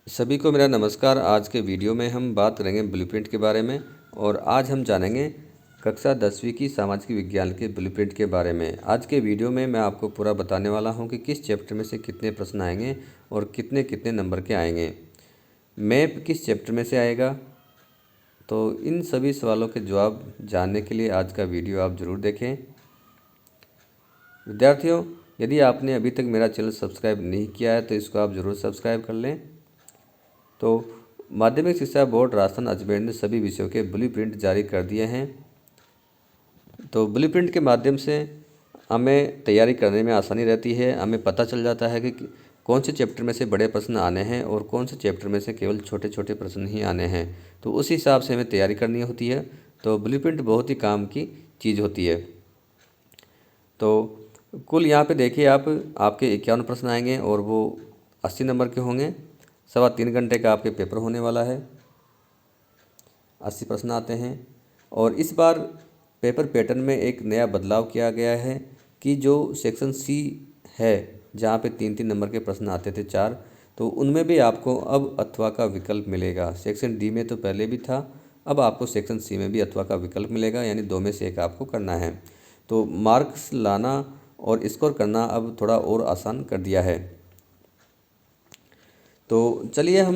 सभी को मेरा नमस्कार। आज के वीडियो में हम बात करेंगे ब्लूप्रिंट के बारे में और आज हम जानेंगे कक्षा 10वीं की सामाजिक विज्ञान के ब्लूप्रिंट के बारे में। आज के वीडियो में मैं आपको पूरा बताने वाला हूं कि किस चैप्टर में से कितने प्रश्न आएंगे और कितने कितने नंबर के आएंगे। मैप किस चैप्टर में से आएगा, तो इन सभी सवालों के जवाब जानने के लिए आज का वीडियो आप ज़रूर देखें। विद्यार्थियों, यदि आपने अभी तक मेरा चैनल सब्सक्राइब नहीं किया है तो इसको आप ज़रूर सब्सक्राइब कर लें। तो माध्यमिक शिक्षा बोर्ड राजस्थान अजमेर ने सभी विषयों के ब्लूप्रिंट जारी कर दिए हैं। तो ब्लूप्रिंट के माध्यम से हमें तैयारी करने में आसानी रहती है। हमें पता चल जाता है कि कौन से चैप्टर में से बड़े प्रश्न आने हैं और कौन से चैप्टर में से केवल छोटे छोटे प्रश्न ही आने हैं। तो उस हिसाब से हमें तैयारी करनी होती है। तो ब्लूप्रिंट बहुत ही काम की चीज़ होती है। तो कुल यहाँ पे देखिए आपके 51 प्रश्न आएंगे और वो 80 नंबर के होंगे। 3.25 घंटे का आपके पेपर होने वाला है। 80 प्रश्न आते हैं और इस बार पेपर पैटर्न में एक नया बदलाव किया गया है कि जो सेक्शन सी है, जहाँ पे 3-3 नंबर के प्रश्न आते थे 4, तो उनमें भी आपको अब अथवा का विकल्प मिलेगा। सेक्शन डी में तो पहले भी था, अब आपको सेक्शन सी में भी अथवा का विकल्प मिलेगा, यानी 2 में से एक आपको करना है। तो मार्क्स लाना और स्कोर करना अब थोड़ा और आसान कर दिया है। तो चलिए हम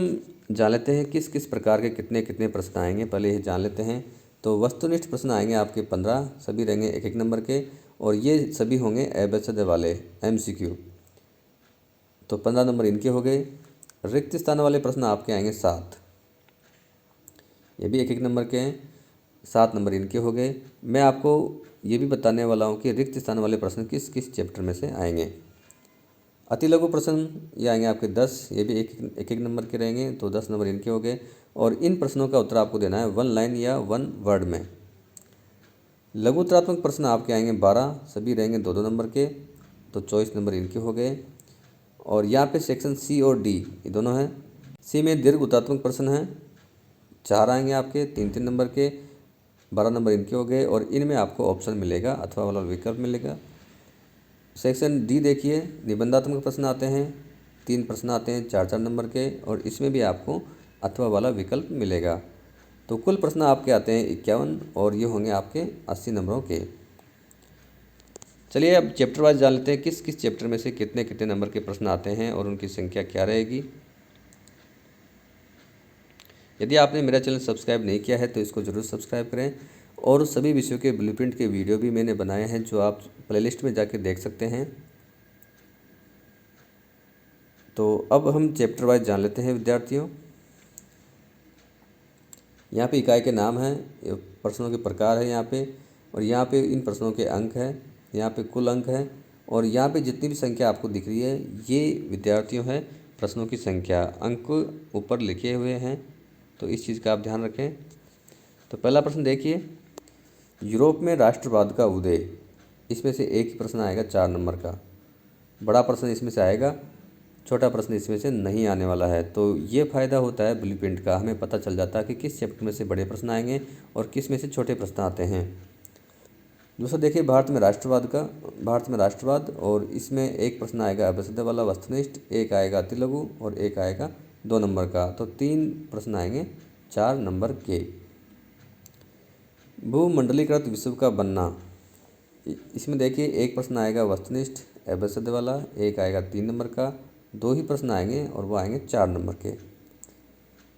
जान लेते हैं किस किस प्रकार के कितने कितने प्रश्न आएंगे। पहले ये जान लेते हैं। तो वस्तुनिष्ठ प्रश्न आएंगे आपके 15, सभी रहेंगे 1-1 नंबर के और ये सभी होंगे एबेसड वाले MCQ। तो 15 नंबर इनके हो गए। रिक्त स्थान वाले प्रश्न आपके आएंगे 7, ये भी 1-1 नंबर के हैं। 7 नंबर इनके हो गए। मैं आपको ये भी बताने वाला हूँ कि रिक्त स्थान वाले प्रश्न किस किस चैप्टर में से आएंगे। अति लघु प्रश्न ये आएंगे आपके 10, ये भी एक एक नंबर के रहेंगे। तो 10 नंबर इनके हो गए और इन प्रश्नों का उत्तर आपको देना है 1 लाइन या 1 वर्ड में। लघुत्तरात्मक प्रश्न आपके आएंगे 12, सभी रहेंगे 2-2 नंबर के। तो 24 नंबर इनके हो गए। और यहाँ पे सेक्शन सी और डी ये दोनों हैं। सी में दीर्घ उत्तरात्मक प्रश्न हैं, 4 आएंगे आपके 3-3 नंबर के, 12 नंबर इनके हो गए और इनमें आपको ऑप्शन मिलेगा, अथवा वाला विकल्प मिलेगा। सेक्शन डी देखिए, निबंधात्मक प्रश्न आते हैं, 3 प्रश्न आते हैं 4-4 नंबर के और इसमें भी आपको अथवा वाला विकल्प मिलेगा। तो कुल प्रश्न आपके आते हैं 51 और ये होंगे आपके 80 नंबरों के। चलिए अब चैप्टर वाइज जान लेते हैं किस किस चैप्टर में से कितने कितने नंबर के प्रश्न आते हैं और उनकी संख्या क्या रहेगी। यदि आपने मेरा चैनल सब्सक्राइब नहीं किया है तो इसको ज़रूर सब्सक्राइब करें और सभी विषयों के ब्लूप्रिंट के वीडियो भी मैंने बनाए हैं, जो आप प्लेलिस्ट में जाके देख सकते हैं। तो अब हम चैप्टर वाइज जान लेते हैं विद्यार्थियों। यहाँ पे इकाई के नाम हैं, प्रश्नों के प्रकार है यहाँ पे, और यहाँ पे इन प्रश्नों के अंक है, यहाँ पे कुल अंक है और यहाँ पे जितनी भी संख्या आपको दिख रही है ये विद्यार्थियों है प्रश्नों की संख्या। अंक ऊपर लिखे हुए हैं, तो इस चीज़ का आप ध्यान रखें। तो पहला प्रश्न देखिए, यूरोप में राष्ट्रवाद का उदय, इसमें से एक ही प्रश्न आएगा 4 नंबर का। बड़ा प्रश्न इसमें से आएगा, छोटा प्रश्न इसमें से नहीं आने वाला है। तो ये फ़ायदा होता है ब्लूप्रिंट का, हमें पता चल जाता है कि किस चैप्टर में से बड़े प्रश्न आएंगे और किस में से छोटे प्रश्न आते हैं। दूसरा देखिए, भारत में राष्ट्रवाद और इसमें एक प्रश्न आएगा अभ्यसद वाला वस्तुनिष्ठ, एक आएगा अति लघु और एक आएगा 2 नंबर का। तो 3 प्रश्न आएंगे 4 नंबर के। भूमंडलीकृत विश्व का बनना, इसमें देखिए एक प्रश्न आएगा वस्तुनिष्ठ एबेसद वाला, एक आएगा 3 नंबर का, 2 ही प्रश्न आएंगे और वो आएंगे 4 नंबर के।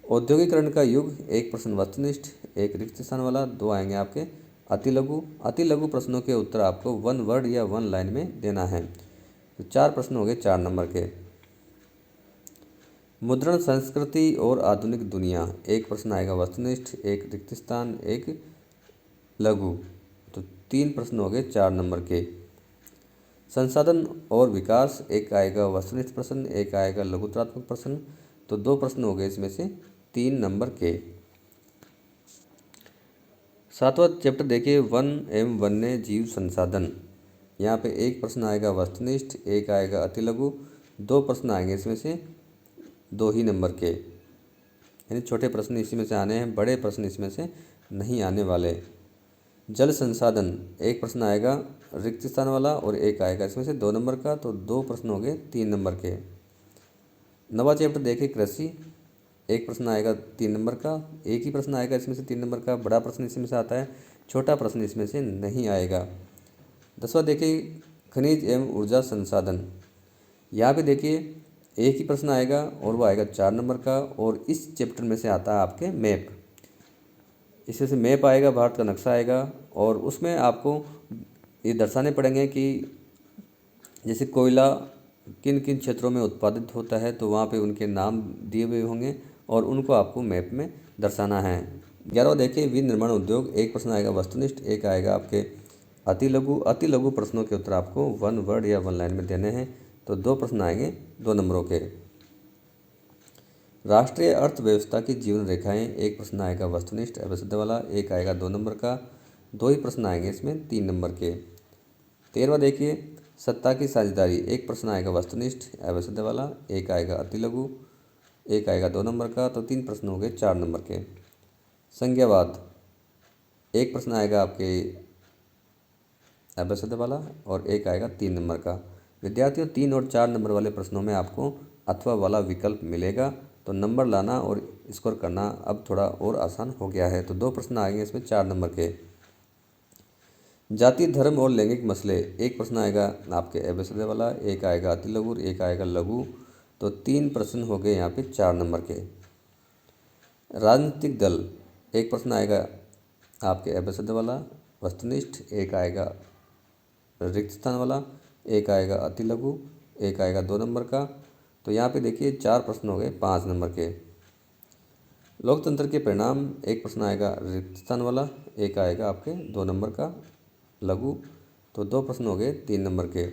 औद्योगिकरण का युग, एक प्रश्न वस्तुनिष्ठ, एक रिक्त स्थान वाला, 2 आएंगे आपके अति लघु प्रश्नों के उत्तर आपको 1 वर्ड या 1 लाइन में देना है। तो 4 प्रश्न हो गए 4 नंबर के। मुद्रण संस्कृति और आधुनिक दुनिया, एक प्रश्न आएगा वस्तुनिष्ठ, एक रिक्त स्थान, एक लघु। तो 3 प्रश्न हो गए 4 नंबर के। संसाधन और विकास, एक आएगा वस्तुनिष्ठ प्रश्न, एक आएगा लघुत्तरात्मक प्रश्न। तो 2 प्रश्न हो गए इसमें से 3 नंबर के। 7वां चैप्टर देखिए, वन एवं वन्य जीव संसाधन, यहाँ पे एक प्रश्न आएगा वस्तुनिष्ठ, एक आएगा अति लघु, 2 प्रश्न आएंगे इसमें से 2 ही नंबर के, यानी छोटे प्रश्न इसमें से आने हैं, बड़े प्रश्न इसमें से नहीं आने वाले। जल संसाधन, एक प्रश्न आएगा रिक्त स्थान वाला और एक आएगा इसमें से 2 नंबर का। तो 2 प्रश्न हो गए 3 नंबर के। 9वां चैप्टर देखिए कृषि, एक प्रश्न आएगा 3 नंबर का, एक ही प्रश्न आएगा इसमें से 3 नंबर का, बड़ा प्रश्न इसमें से आता है, छोटा प्रश्न इसमें से नहीं आएगा। 10वां देखिए खनिज एवं ऊर्जा संसाधन। यहाँ पे देखिए एक ही प्रश्न आएगा और वो आएगा 4 नंबर का, और इस चैप्टर में से आता है आपके मैप। इसमें से मैप आएगा, भारत का नक्शा आएगा, और उसमें आपको ये दर्शाने पड़ेंगे कि जैसे कोयला किन किन क्षेत्रों में उत्पादित होता है, तो वहाँ पे उनके नाम दिए हुए होंगे और उनको आपको मैप में दर्शाना है। 11वां देखिए विनिर्माण उद्योग। एक प्रश्न आएगा वस्तुनिष्ठ, एक आएगा आपके अति लघु प्रश्नों के उत्तर आपको 1 वर्ड या 1 लाइन में देने हैं। तो 2 प्रश्न आएंगे 2 नंबरों के। राष्ट्रीय अर्थव्यवस्था की जीवन रेखाएं। एक प्रश्न आएगा वस्तुनिष्ठ अवैध वाला, एक आएगा 2 नंबर का, 2 ही प्रश्न आएंगे इसमें 3 नंबर के। 13वां देखिए सत्ता की साझेदारी। एक प्रश्न आएगा वस्तुनिष्ठ अवैध वाला, एक आएगा अति लघु, एक आएगा 2 नंबर का, तो 3 प्रश्न हो गए 4 नंबर के। संज्ञावाद। एक प्रश्न आएगा आपके अवैध वाला और एक आएगा 3 नंबर का। विद्यार्थियों 3 और 4 नंबर वाले प्रश्नों में आपको अथवा वाला विकल्प मिलेगा, तो नंबर लाना और स्कोर करना अब थोड़ा और आसान हो गया है। तो 2 प्रश्न आएंगे इसमें 4 नंबर के। जाति धर्म और लैंगिक मसले। एक प्रश्न आएगा आपके एबीसीडी वाला, एक आएगा अति लघु, एक आएगा लघु, तो 3 प्रश्न हो गए यहाँ पे 4 नंबर के। राजनीतिक दल। एक प्रश्न आएगा आपके एबीसीडी वाला वस्तुनिष्ठ, एक आएगा रिक्त स्थान वाला, एक आएगा अति लघु, एक आएगा 2 नंबर का। तो यहाँ पे देखिए 4 प्रश्न हो गए 5 नंबर के। लोकतंत्र के परिणाम। एक प्रश्न आएगा रिक्त स्थान वाला, एक आएगा आपके 2 नंबर का लघु, तो 2 प्रश्न हो गए 3 नंबर के।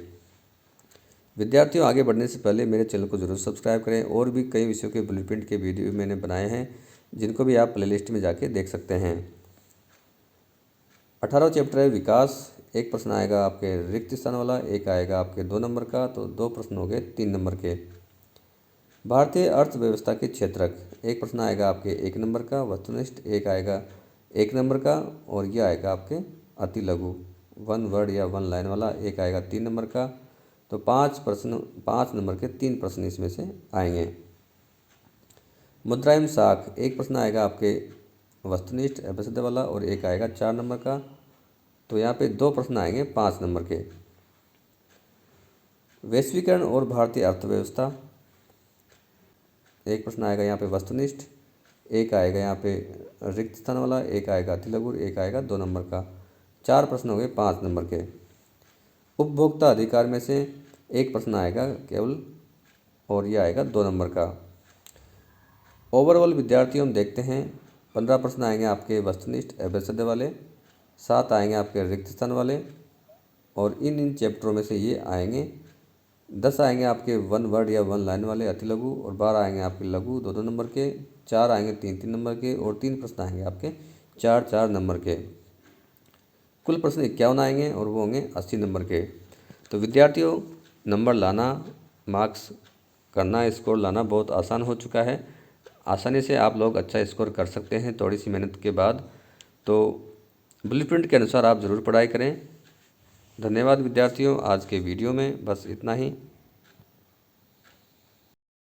विद्यार्थियों आगे बढ़ने से पहले मेरे चैनल को जरूर सब्सक्राइब करें। और भी कई विषयों के ब्लूप्रिंट के वीडियो मैंने बनाए हैं, जिनको भी आप प्लेलिस्ट में जाके देख सकते हैं। 18वां चैप्टर है विकास। एक प्रश्न आएगा आपके रिक्त स्थान वाला, एक आएगा आपके 2 नंबर का, तो 2 प्रश्न हो गए 3 नंबर के। भारतीय अर्थव्यवस्था के क्षेत्रक। एक प्रश्न आएगा आपके 1 नंबर का वस्तुनिष्ठ, एक आएगा 1 नंबर का, और यह आएगा आपके अति लघु 1 वर्ड या 1 लाइन वाला, एक आएगा 3 नंबर का। तो 5 नंबर के 3 प्रश्न इसमें से आएंगे। मुद्रा एवं साख। एक प्रश्न आएगा आपके वस्तुनिष्ठ एबीसीडी वाला और एक आएगा 4 नंबर का, तो यहाँ पे 2 प्रश्न आएंगे 5 नंबर के। वैश्वीकरण और भारतीय अर्थव्यवस्था। एक प्रश्न आएगा यहाँ पे वस्तुनिष्ठ, एक आएगा यहाँ पे रिक्त स्थान वाला, एक आएगा अति लघु, एक आएगा 2 नंबर का। 4 प्रश्न हो गए 5 नंबर के। उपभोक्ता अधिकार में से एक प्रश्न आएगा केवल, और यह आएगा 2 नंबर का। ओवरऑल विद्यार्थियों हम देखते हैं 15 प्रश्न आएंगे आपके वस्तुनिष्ठ एबीसीडी वाले, 7 आएंगे आपके रिक्त स्थान वाले, और इन चैप्टरों में से ये आएंगे। 10 आएंगे आपके 1 वर्ड या 1 लाइन वाले अति लघु, और 12 आएंगे आपके लघु 2 नंबर के, 4 आएंगे 3 नंबर के, और 3 प्रश्न आएंगे आपके 4 नंबर के। कुल प्रश्न 51 आएंगे और वो होंगे 80 नंबर के। तो विद्यार्थियों नंबर लाना, मार्क्स करना, स्कोर लाना बहुत आसान हो चुका है। आसानी से आप लोग अच्छा स्कोर कर सकते हैं थोड़ी सी मेहनत के बाद। तो ब्लूप्रिंट के अनुसार आप ज़रूर पढ़ाई करें। धन्यवाद विद्यार्थियों। आज के वीडियो में बस इतना ही।